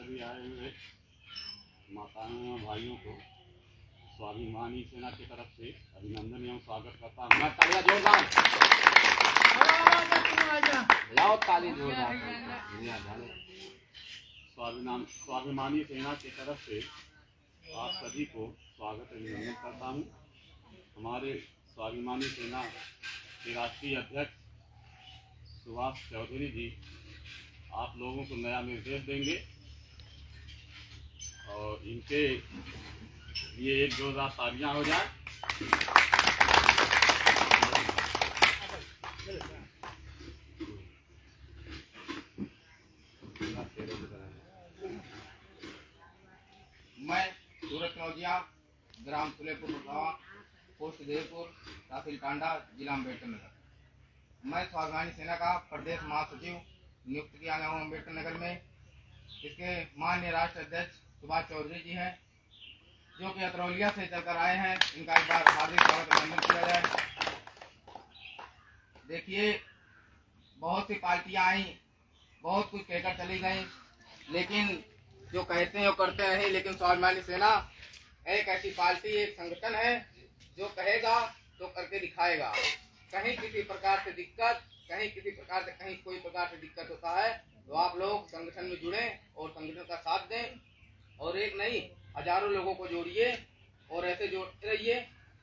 सभी आए हुए माताओं एवं भाइयों को स्वाभिमानी सेना की तरफ से अभिनंदन एवं स्वागत करता हूँ। मैं तालियां जोरदार बजाओ, ताली जोरदार। स्वाभिमानी सेना की तरफ से आप सभी को स्वागत अभिनंदन करता हूँ। हमारे स्वाभिमानी सेना के राष्ट्रीय अध्यक्ष सुभाष चौधरी जी आप लोगों को नया निर्देश देंगे और इनके लिए एक जोरदार तालियां हो जाए। मैं सूरत कनौजिया, ग्राम सुलेपुर, पोस्ट देवपुर, तहसील टांडा, जिला अम्बेडकर नगर। मैं स्वाभिमानी सेना का प्रदेश महासचिव नियुक्त किया गया हूँ अम्बेडकर नगर में। इसके माननीय राष्ट्रीय अध्यक्ष सुभाष चौधरी जी हैं, जो कि अतरौलिया से चलकर आए हैं। इनका एक बार हार्दिक स्वागत अभिनंदन किया जाए। देखिए, बहुत सी पार्टियां आई, बहुत कुछ कहकर चली गई, लेकिन जो कहते हैं वो करते नहीं। लेकिन स्वाभिमानी सेना एक ऐसी पार्टी, एक संगठन है जो कहेगा तो करके दिखाएगा। कहीं किसी प्रकार से दिक्कत, कहीं किसी प्रकार से, कहीं कोई प्रकार से दिक्कत होता है तो आप लोग संगठन में जुड़ें और संगठन का साथ दें, और एक नहीं हजारों लोगों को जोड़िए और ऐसे जोड़ते रहिए,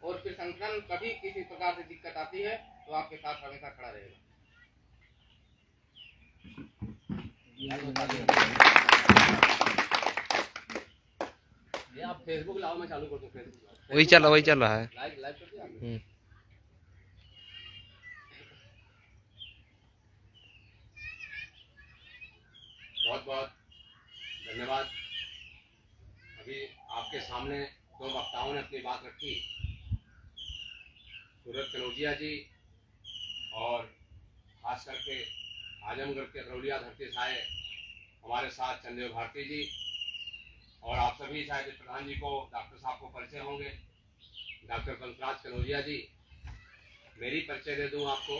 और फिर संगठन कभी किसी प्रकार से दिक्कत आती है तो आपके साथ हमेशा खड़ा रहेगा। आप फेसबुक लाओ, मैं चालू कर दूं। फेसबुक वही चल रहा है। लाइव कर दिया। बहुत बहुत धन्यवाद। अभी आपके सामने दो वक्ताओं ने अपनी बात रखी, सूरत कनौजिया जी और खास करके आजमगढ़ के अतरौलिया धरती से आए हमारे साथ चंदेव भारती जी, और आप सभी शायद प्रधान जी को, डॉक्टर साहब को परिचय होंगे, डॉक्टर कंसराज कनौजिया जी। मेरी परिचय दे दूं आपको।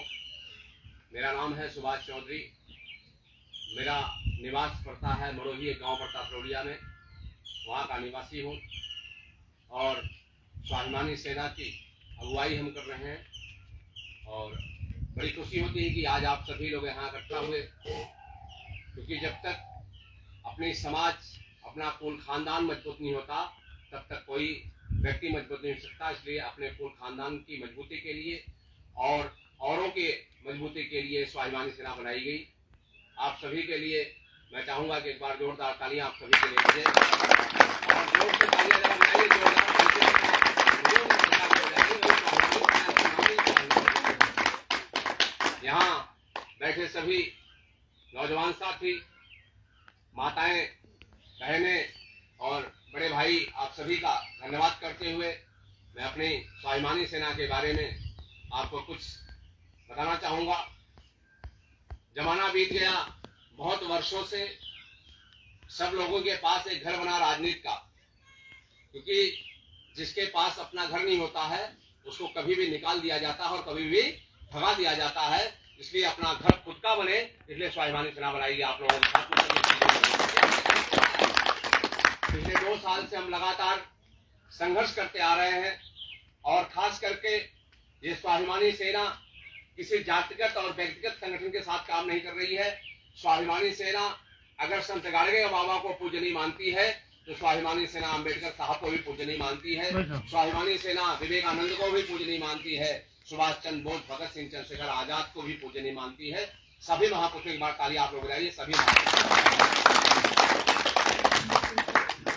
मेरा नाम है सुभाष चौधरी। मेरा निवास पड़ता है मड़ोही, एक गाँव पड़ता अतरौलिया में, वहाँ का निवासी हूँ। और स्वाभिमानी सेना की अगुवाई हम कर रहे हैं, और बड़ी खुशी होती है कि आज आप सभी लोग यहाँ इकट्ठा हुए, क्योंकि जब तक अपनी समाज, अपना कुल खानदान मजबूत नहीं होता तब तक कोई व्यक्ति मजबूत नहीं हो सकता। इसलिए अपने कुल खानदान की मजबूती के लिए और औरों के मजबूती के लिए स्वाभिमानी सेना बनाई गई। आप सभी के लिए मैं चाहूंगा कि एक बार जोरदार तालियां आप सभी के लिए दीजिए, और जोर से तालियां जरा बनाइए, जोरदार। यहाँ बैठे सभी नौजवान साथी, माताएं, बहनें और बड़े भाई, आप सभी का धन्यवाद करते हुए मैं अपनी स्वाभिमानी सेना के बारे में आपको कुछ बताना चाहूँगा। जमाना बीत गया, बहुत वर्षों से सब लोगों के पास एक घर बना राजनीति का, क्योंकि जिसके पास अपना घर नहीं होता है उसको कभी भी निकाल दिया जाता है और कभी भी भगा दिया जाता है। इसलिए अपना घर खुद का बने, इसलिए स्वाभिमानी सेना बनाई। आप लोगों के साथ पिछले 2 साल से हम लगातार संघर्ष करते आ रहे हैं, और खास करके ये स्वाभिमानी सेना किसी जातिगत और व्यक्तिगत संगठन के साथ काम नहीं कर रही है। स्वाभिमानी सेना अगर संत गाडगे बाबा को पूजनीय मानती है तो स्वाभिमानी सेना अम्बेडकर साहब को भी पूजनीय मानती है। स्वाभिमानी सेना विवेकानंद को भी पूजनीय मानती है, सुभाष चंद्र बोस, भगत सिंह, चंद्रशेखर आजाद को भी पूजनीय मानती है। सभी महापुरुषों की बार तालियां आप लोग बजाइए। सभी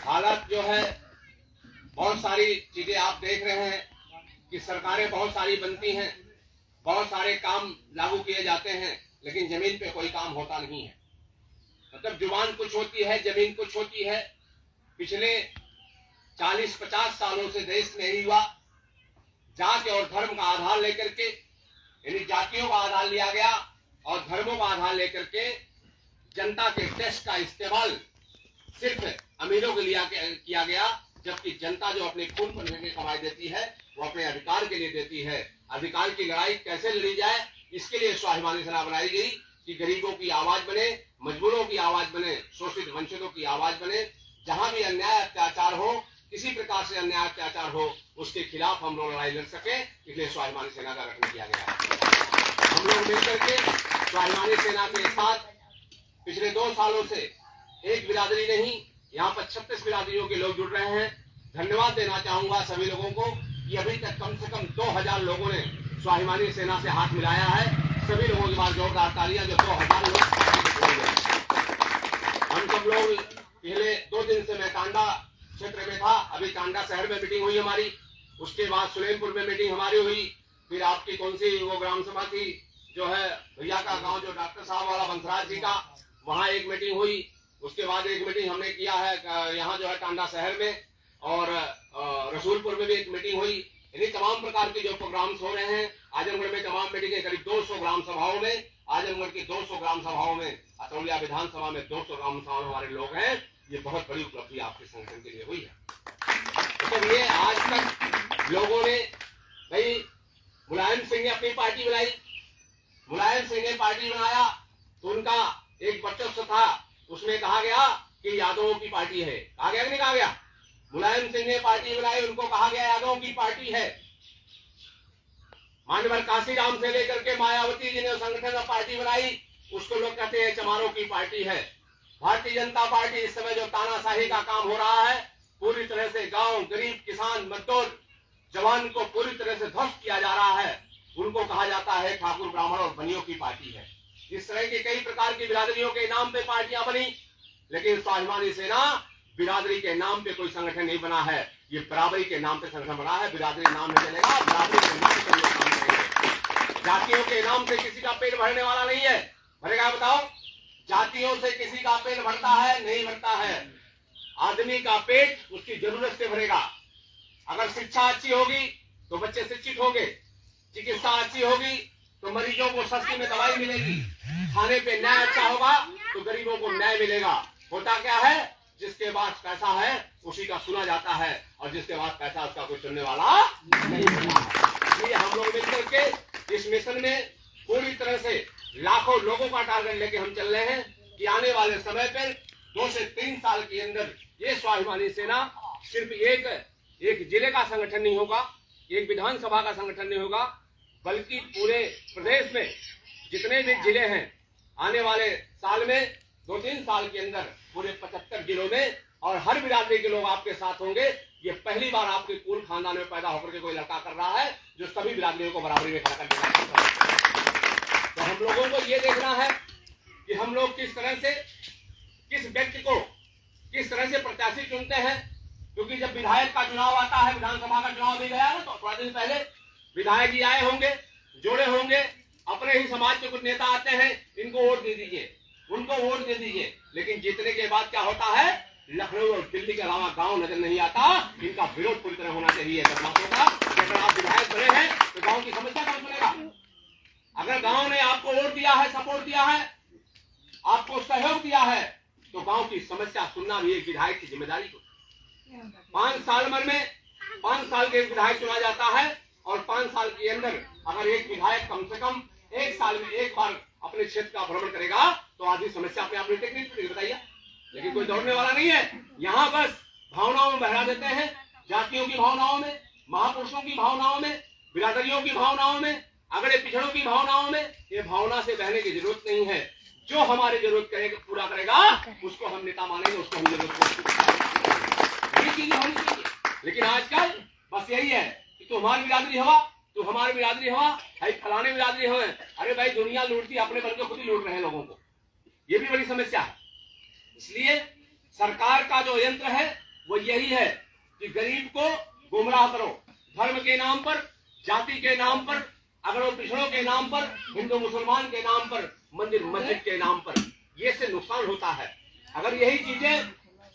हालत जो है, बहुत सारी चीजें आप देख रहे हैं कि सरकारें बहुत सारी बनती हैं, बहुत सारे काम लागू किए जाते हैं, लेकिन जमीन पे कोई काम होता नहीं है। मतलब जुबान कुछ होती है, जमीन कुछ होती है। पिछले 40-50 सालों से देश में यही हुआ, जाति और धर्म का आधार लेकर के, यानी जातियों का आधार लिया गया और धर्मों का आधार लेकर के जनता के टैक्स का इस्तेमाल सिर्फ अमीरों के लिए किया गया, जबकि जनता जो अपने खून पसीने की कमाई देती है वो अपने अधिकार के लिए देती है। अधिकार की लड़ाई कैसे लड़ी जाए, इसके लिए स्वाभिमानी सेना बनाई गई। कि गरीबों की आवाज बने, मजबूरों की आवाज बने, शोषित वंचितों की आवाज बने। जहां भी अन्याय अत्याचार हो, किसी प्रकार से अन्याय अत्याचार हो, उसके खिलाफ हम लोग लड़ाई लड़ सके, इसलिए स्वाभिमानी सेना का गठन किया गया है। हम लोग मिलकर के स्वाभिमानी सेना के साथ पिछले 2 सालों से एक बिरादरी नहीं, यहाँ पर 36 बिरादरियों के लोग जुड़ रहे हैं। धन्यवाद देना चाहूंगा सभी लोगों को कि अभी तक कम से कम 2000 लोगों ने स्वाभिमानी सेना से हाथ मिलाया है। सभी लोगों के बाद जोरदार तालियां, जो 2000 लोग हम सब लोग पहले 2 दिन से मैं टांडा क्षेत्र में था, अभी टांडा शहर में मीटिंग हुई हमारी, उसके बाद सुलेमपुर में मीटिंग हमारी हुई, फिर आपकी कौन सी वो ग्राम सभा थी जो है भैया का गांव जो डॉक्टर साहब वाला बंसराज जी का, वहां एक मीटिंग हुई। उसके बाद एक मीटिंग हमने किया है यहाँ जो है टांडा शहर में, और रसूलपुर में भी एक मीटिंग हुई। यानी तमाम प्रकार के जो प्रोग्राम्स हो रहे हैं। आजमगढ़ में तमाम मीटिंगें, करीब 200 ग्राम सभाओं में, आजमगढ़ की 200 ग्राम सभाओं में, अतरौलिया विधानसभा में 200 ग्राम सभाओं हमारे लोग हैं। ये बहुत बड़ी उपलब्धि आपके संगठन के लिए हुई है। तो ये आज तक लोगों ने, भाई मुलायम सिंह ने अपनी पार्टी बनाई, मुलायम सिंह ने पार्टी बनाया तो उनका एक वर्चस्व था, उसमें कहा गया कि यादवों की पार्टी है। कहा गया कि नहीं कहा गया? मुलायम सिंह ने पार्टी बनाई, उनको कहा गया यादवों की पार्टी है। मान्यवर काशीराम से लेकर के मायावती जी ने संगठन में पार्टी बनाई, उसको लोग कहते हैं चमारों की पार्टी है। भारतीय जनता पार्टी इस समय जो तानाशाही का काम हो रहा है, पूरी तरह से गांव, गरीब, किसान, मजदूर, जवान को पूरी तरह से ध्वस्त किया जा रहा है, उनको कहा जाता है ठाकुर, ब्राह्मण और बनियों की पार्टी है। इस तरह की कई प्रकार की बिरादरियों के नाम पे पार्टियां बनी, लेकिन स्वाभिमानी सेना बिरादरी के नाम पे कोई संगठन नहीं बना है, ये बराबरी के नाम पे संगठन बना है। बिरादरी नाम नहीं चलेगा, बिरादरी के नाम पे लोग काम करेंगे। जातियों के नाम से किसी का पेट भरने वाला नहीं है। भरेगा? बताओ, जातियों से किसी का पेट भरता है? नहीं भरता है। आदमी का पेट उसकी जरूरत से भरेगा। अगर शिक्षा अच्छी होगी तो बच्चे शिक्षित होंगे, चिकित्सा अच्छी होगी तो मरीजों को सस्ती में दवाई मिलेगी, खाने पे न्याय अच्छा होगा तो गरीबों को न्याय मिलेगा। होता क्या है, जिसके पास पैसा है उसी का सुना जाता है, और जिसके पास पैसा उसका कोई सुनने वाला नहीं होता है। इसलिए हम लोग मिलकर के इस मिशन में पूरी तरह से लाखों लोगों का टारगेट लेके हम चल रहे हैं कि आने वाले समय पर 2 से 3 साल के अंदर ये स्वाभिमानी सेना सिर्फ एक जिले का संगठन नहीं होगा, एक विधानसभा का संगठन नहीं होगा, बल्कि पूरे प्रदेश में जितने भी जिले हैं, आने वाले साल में 2-3 साल के अंदर पूरे 75 जिलों में, और हर बिरादरी के लोग आपके साथ होंगे। ये पहली बार आपके कुल खानदान में पैदा होकर के कोई लड़का कर रहा है जो सभी बिरादरियों को बराबरी में खड़ा कर देगा। तो हम लोगों को ये देखना है कि हम लोग किस तरह से, किस व्यक्ति को किस तरह से प्रत्याशी चुनते हैं। क्योंकि जब विधायक का चुनाव आता है, विधानसभा का चुनाव भी गया ना, तो थोड़ा दिन पहले विधायक जी आए होंगे, जोड़े होंगे, अपने ही समाज के कुछ नेता आते हैं, इनको वोट दे दीजिए, उनको वोट दे दीजिए। लेकिन जीतने के बाद क्या होता है, लखनऊ और दिल्ली के अलावा गांव नजर नहीं आता। इनका विरोध पूरी तरह होना चाहिए बदमाशों का। अगर आप विधायक बने हैं तो गांव की समस्या कौन सुनेगा? अगर गांव ने आपको वोट दिया है, सपोर्ट दिया है, आपको सहयोग दिया है, तो गांव की समस्या सुनना भी एक विधायक की जिम्मेदारी होती है। 5 साल में 5 साल के विधायक चुना जाता है, और 5 साल के अंदर अगर एक विधायक कम से कम 1 साल में 1 बार अपने क्षेत्र का भ्रमण करेगा तो आधी समस्या अपने आप निपटेगी नहीं, बताइए। लेकिन कोई दौड़ने वाला नहीं है। यहाँ बस भावनाओं में बहरा देते हैं, जातियों की भावनाओं में, महापुरुषों की भावनाओं में, बिरादरियों की भावनाओं में, अगड़े पिछड़ों की भावनाओं में। ये भावना से बहने की जरूरत नहीं है। जो हमारी जरूरत करेगा, पूरा करेगा, उसको हम नेता मानेंगे, उसको हम जरूरत ये चीजें होनी चाहिए। लेकिन आजकल बस यही है कि तू हमारी बिरादरी हवा, तू हमारी बिरादरी हवा, भाई फलाने बिरादरी हवा। अरे भाई, दुनिया लूटती, अपने बल के खुद ही लूट रहे हैं लोगों को। ये भी बड़ी समस्या है। इसलिए सरकार का जो यंत्र है वो यही है कि गरीब को गुमराह करो, धर्म के नाम पर, जाति के नाम पर, अगर पिछड़ों के नाम पर, हिंदू मुसलमान के नाम पर, मंदिर मस्जिद के नाम पर, ये से नुकसान होता है। अगर यही चीजें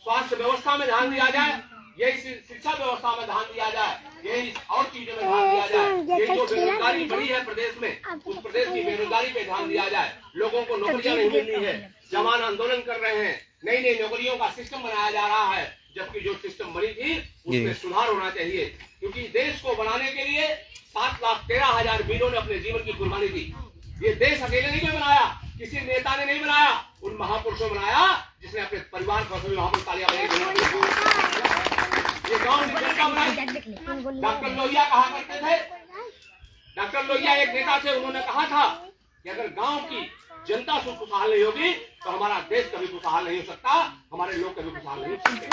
स्वास्थ्य व्यवस्था में ध्यान दिया जाए, यही शिक्षा व्यवस्था में ध्यान दिया जाए, यही और चीजों में ध्यान दिया जाए, ये जो बेरोजगारी बढ़ी है प्रदेश में, उस प्रदेश की बेरोजगारी पे ध्यान दिया जाए। लोगों को नौकरियां नहीं मिल रही है, जवान आंदोलन कर रहे हैं, नई नई नौकरियों का सिस्टम बनाया जा रहा है, जबकि जो सिस्टम बनी थी उसमें सुधार होना चाहिए। क्योंकि देश को बनाने के लिए 7,13,000 वीरों ने अपने जीवन की कुर्बानी दी। ये देश अकेले नहीं बनाया, किसी नेता ने नहीं बनाया, उन महापुरुषों ने बनाया जिसने अपने परिवार को सभी वहां पर तालियां बजाई। ये गांव ने जनता बनाई। डॉक्टर लोहिया कहा करते थे, डॉक्टर लोहिया एक नेता थे, उन्होंने कहा था कि अगर गांव की जनता खुशहाल नहीं होगी तो हमारा देश कभी खुशहाल नहीं हो सकता, हमारे लोग कभी खुशहाल नहीं हो सकते।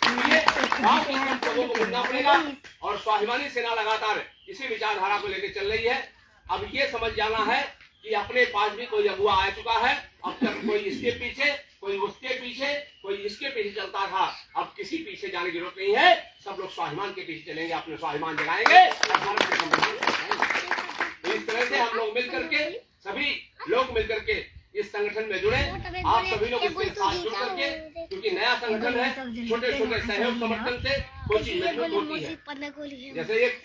इसलिए गांव के लोगों को मिलना पड़ेगा और स्वाभिमानी सेना लगातार इसी विचारधारा को लेकर चल रही है। अब ये समझ जाना है कि अपने पास भी कोई अगुआ आ चुका है। अब तक कोई इसके पीछे, कोई उसके पीछे, कोई इसके पीछे चलता था। अब किसी पीछे जाने की जरूरत नहीं है, सब लोग स्वाभिमान के पीछे चलेंगे, अपने स्वाभिमान जगाएंगे और भारत के संविधान। इस तरह से हम लोग मिलकर के, सभी लोग मिलकर के इस संगठन में जुड़े। आप सभी लोग इसके साथ जुड़ करके, क्योंकि नया संगठन है, छोटे छोटे सहयोग समर्थन से कोई चीज मजबूत होती है। जैसे एक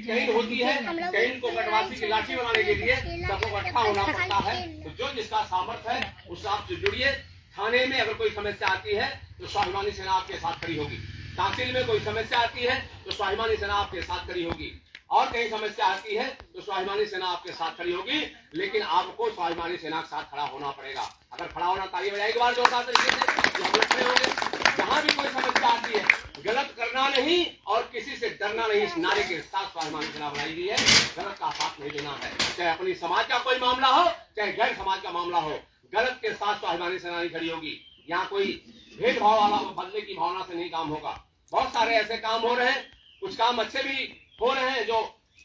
कैन होती है, कैन को कटवासी की लाठी बनाने के लिए सबको इकट्ठा होना पड़ता है। तो जो जिसका सामर्थ्य है उस हिसाब से जुड़िए। थाने में अगर कोई समस्या आती है तो स्वाभिमानी सेना आपके साथ खड़ी होगी। तहसील में कोई समस्या आती है तो स्वाभिमानी सेना आपके साथ खड़ी होगी। और कहीं समस्या आती है तो स्वाभिमानी सेना आपके साथ खड़ी होगी। लेकिन आपको स्वाभिमानी सेना के साथ खड़ा होना पड़ेगा। अगर खड़ा होना, ताली बजाएगी बार जोरदार तरीके से, हम लोग खड़े होंगे। जहां भी कोई समस्या आती है, गलत करना नहीं और किसी से डरना नहीं, इस नारे के साथ स्वाभिमानी सेना बनाई गई है। गलत का साथ नहीं देना है, चाहे अपनी समाज का कोई मामला हो, चाहे गैर समाज का मामला हो, गलत के साथ स्वाभिमानी सेना नहीं खड़ी होगी। यहाँ कोई भेदभाव वाला बदले की भावना से नहीं काम होगा। बहुत सारे ऐसे काम हो रहे हैं, कुछ काम अच्छे भी हो रहे हैं। जो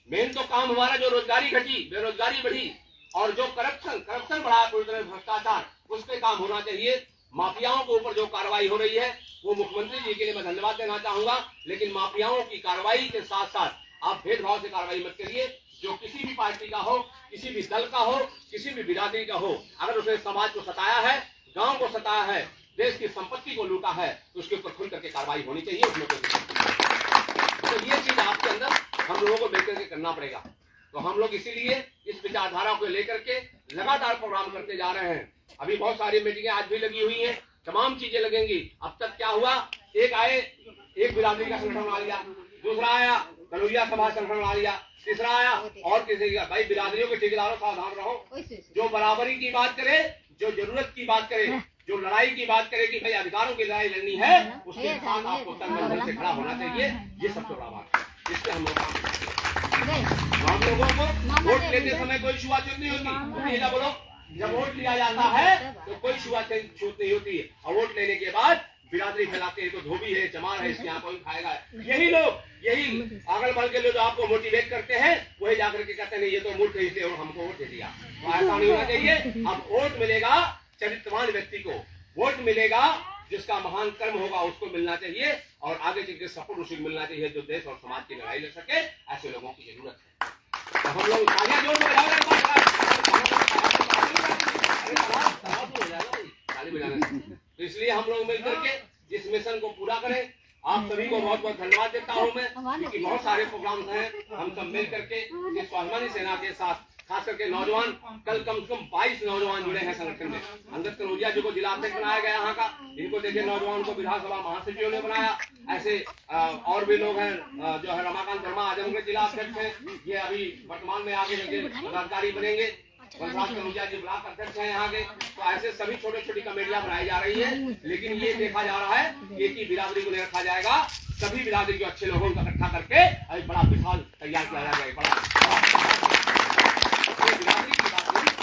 मेन तो काम हमारा, जो रोजगारी घटी, बेरोजगारी बढ़ी और जो करप्शन बढ़ा, पूरी तरह भ्रष्टाचार, उस पे काम होना चाहिए। माफियाओं के ऊपर जो कार्रवाई हो रही है वो मुख्यमंत्री जी के लिए मैं धन्यवाद देना चाहूंगा। लेकिन माफियाओं की कार्रवाई के साथ साथ आप भेदभाव से कार्रवाई मत करिए। जो किसी भी पार्टी का हो, किसी भी दल का हो, किसी भी बिरादरी का हो, अगर उसने समाज को सताया है, गांव को सताया है, देश की संपत्ति को लूटा है, तो उसके ऊपर खुल करके कार्रवाई होनी चाहिए। उसमें तो ये चीज आपके अंदर हम लोगों को मिलकर के करना पड़ेगा। तो हम लोग इसीलिए इस विचारधारा को लेकर के लगातार प्रोग्राम करते जा रहे हैं। अभी बहुत सारी मीटिंगें आज भी लगी हुई हैं, तमाम चीजें लगेंगी। अब तक क्या हुआ, एक आए, एक बिरादरी का संगठन बना लिया, दूसरा आया कलौलिया समाज संगठन बना लिया, तीसरा आया और किसी का। भाई बिरादरियों के ठेकेदारों सावधान रहो। जो बराबरी की बात करे, जो जरूरत की बात करे, जो लड़ाई की बात करे कि भाई अधिकारों की लड़ाई लड़नी है, उसके साथ आपको तन मन धन से खड़ा होना चाहिए। ये सबसे बड़ा बात है, इससे हम लोगों को वोट लेते समय कोई छुआछूत नहीं होती। बोलो, जब वोट लिया जाता है तो कोई छुआछूत नहीं होती। और वोट लेने के बाद बिरादरी फैलाते हैं तो धोबी है, चमार है, इसके यहाँ कोई खाएगा। यही लोग, यही अगल बगल के लोग आपको मोटिवेट करते हैं, वही जाकर के कहते हैं ये तो मूर्ख है, इसलिए और हमको वोट दे दिया। तो ऐसा नहीं होना चाहिए। अब वोट मिलेगा चरित्रवान व्यक्ति को, वोट मिलेगा जिसका महान कर्म होगा उसको मिलना चाहिए, और आगे चल के सपोर्ट उसी को मिलना चाहिए जो देश और समाज की लड़ाई लड़ सके। ऐसे लोगों की जरूरत है। तो हम लोग तालियां जोर में बजाओ, ताली बजाने से। तो इसलिए हम लोग मिलकर के इस मिशन को पूरा करें। आप सभी को बहुत बहुत धन्यवाद देता हूं मैं, क्योंकि बहुत सारे प्रोग्राम्स हैं। हम सब मिल करके इस स्वाभिमानी सेना के साथ, खास करके नौजवान, कल कम से कम 22 नौजवान जुड़े हैं संगठन में। अंगद कनौजिया जी को जिला अध्यक्ष बनाया गया यहाँ का, इनको देखिए नौजवान को विधानसभा महासचिव ने बनाया। ऐसे और भी लोग हैं, जो है रमाकांत वर्मा आजमगढ़ जिला अध्यक्ष हैं, ये अभी वर्तमान में आगे पदाधिकारी बनेंगे। बलराज कनौजिया जी ब्लॉक अध्यक्ष हैं यहाँ के। तो ऐसे सभी छोटी छोटी कमेटियां बनाई जा रही है। लेकिन ये देखा जा रहा है एक ही बिरादरी को नहीं रखा जाएगा, सभी बिरादरी के अच्छे लोगों को इकट्ठा करके एक बड़ा मिसाल तैयार किया जाएगा। बिरादरी की बात नहीं,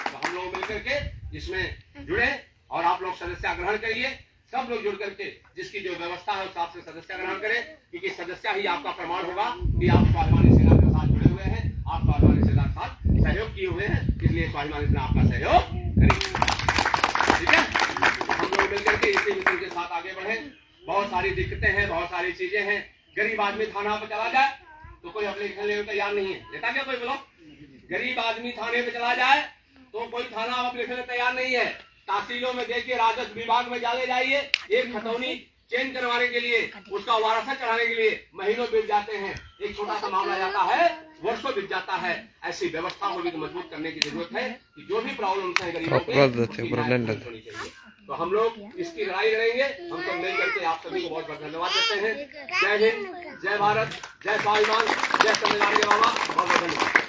तो हम लोग मिलकर के इसमें जुड़े और आप लोग सदस्यता ग्रहण करिए। सब लोग जुड़ करके जिसकी जो व्यवस्था है उस हिसाब से सदस्यता ग्रहण करें, क्योंकि सदस्य ही आपका प्रमाण होगा कि आप स्वाभिमानी सेना के साथ जुड़े हुए हैं, आप स्वाभिमानी सेना के साथ सहयोग किए हुए हैं। इसलिए स्वाभिमानी सेना आपका सहयोग करेगी। ठीक है, हम लोग मिलकर के इसी मिशन के साथ आगे बढ़े। बहुत सारी दिक्कतें हैं, बहुत सारी चीजें हैं। गरीब आदमी थाना पर चला जाए तो कोई एप्लीकेशन लेने को तैयार नहीं है। लेता क्या कोई? बोलो, गरीब आदमी थाने पे चला जाए तो कोई थाना एप्लीकेशन तैयार नहीं है। तहसीलों में देखिए, राजस्व विभाग में जाले जाइए, एक खतौनी चेंज करवाने के लिए, उसका वारसा चढ़ाने के लिए महीनों बीत जाते हैं। एक छोटा सा मामला जाता है, वर्षों बीत जाता है। ऐसी व्यवस्था को भी मजबूत करने की जरूरत है कि जो भी प्रॉब्लम है गरीबों के, तो हम लोग इसकी लड़ाई लड़ेंगे। हम सब मिल करके आप सभी को बहुत बहुत धन्यवाद देते हैं। जय हिंद, जय भारत, जय स्वाभिमान, जय संविधान के बाबा। बहुत बहुत धन्यवाद।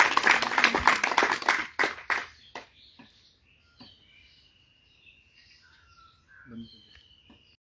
बंद कर दो।